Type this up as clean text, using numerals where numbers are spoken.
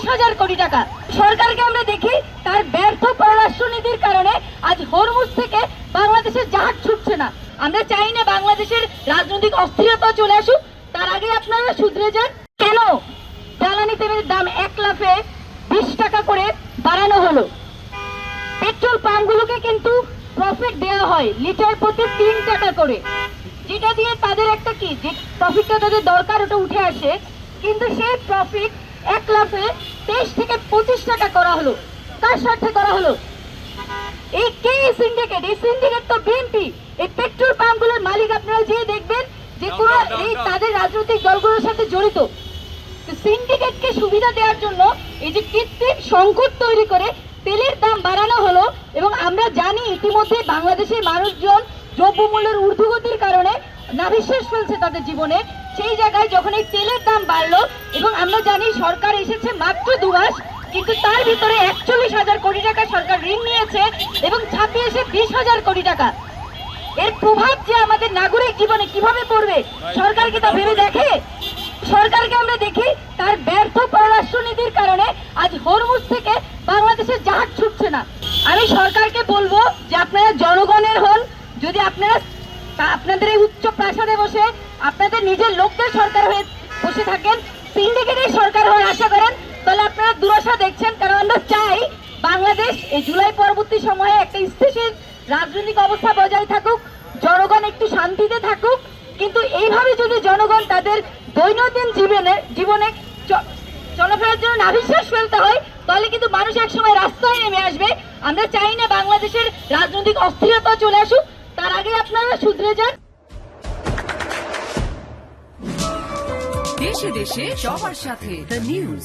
20,000 কোটি টাকা। সরকারকে আমরা দেখি তার ব্যর্থ পররাষ্ট্রনীতির কারণে আজ হরমুজ থেকে বাংলাদেশের জাহাজ ছুটছে না। আমরা চাই না বাংলাদেশের রাজনৈতিক অস্থিরতা চলে আসুক, তার আগে আপনারা শুধরে যান। কেন জ্বালানি তেলের দাম 1 লাফে 20 টাকা করে বাড়ানো হলো? পেট্রোল পাম্পগুলোকে কিন্তু প্রফিট দেওয়া হয় লিটার প্রতি 3 টাকা করে, যেটা দিয়ে তাদের একটা কি যে প্রফিটটা তাদের দরকার ওটা উঠে আসে, কিন্তু সেই প্রফিট 1 লাফে 23 থেকে 25 টাকা করা হলো। কার স্বার্থে করা হলো? এই কে সিন্ডিকেট? এই সিন্ডিকেট তো বিএনপি। এই পেট্রোল পাম্পগুলোর মালিক আপনারা যে দেখবেন যে কোনো এই তাদের রাজনৈতিক দলগুলোর সাথে জড়িত। সিন্ডিকেটকে সুবিধা দেওয়ার জন্য এই যে কৃত্রিম সংকট তৈরি করে তেলের দাম বাড়ানো হলো, এবং আমরা জানি ইতিমধ্যে বাংলাদেশের মানুষজন দ্রব্যমূল্যের ঊর্ধ্বগতির কারণে নাভিশ্বাস ফেলছে তাদের জীবনে। সেই জায়গায় যখন এই তেলের দাম বাড়লো, এবং আমরা জানি সরকার এসেছে মাত্র 2 মাস, কিন্তু তার ভিতরে 41,000 কোটি টাকা সরকার ঋণ নিয়েছে এবং ছাপিয়েছে 20,000 কোটি টাকা। এর প্রভাব যে আমাদের নাগরিক জীবনে কিভাবে পড়বে সরকার কি তা ভেবে দেখে? সরকারকে আমরা দেখি তার ব্যর্থ পররাষ্ট্রনীতির কারণে আজ হরমুজ থেকে বাংলাদেশের জাহাজ ছুটছে না। আমি সরকারকে বলবো যে আপনারা জনগণের হন, যদি আপনারা আপনাদের এই উচ্চ প্রাসাদে বসে আপনাদের নিজের লোকদের সরকার হয়ে বসে থাকেন, সিন্ডিকেটের সরকার হয়ে আশা করেন, তাহলে আপনারা দুরাশা দেখছেন। কারণ আমরা চাই বাংলাদেশ এই জুলাই পরবর্তী সময়ে একটা স্থিতিশীল রাজনৈতিক অবস্থা বজায় থাকুক, জনগণ একটু শান্তিতে থাকুক। কিন্তু এইভাবে যদি জনগণ তাদের দৈনন্দিন জীবনে চলাফেরার জন্য নাভিশ্বাস ফেলতে হয়, তাহলে কিন্তু মানুষ এক সময় রাস্তায় নেমে আসবে। আমরা চাই না বাংলাদেশের রাজনৈতিক অস্থিরতা চলে আসুক, তার আগে আপনারা শুধরে যান। দেশে দেশে সবার সাথে দ্য নিউজ।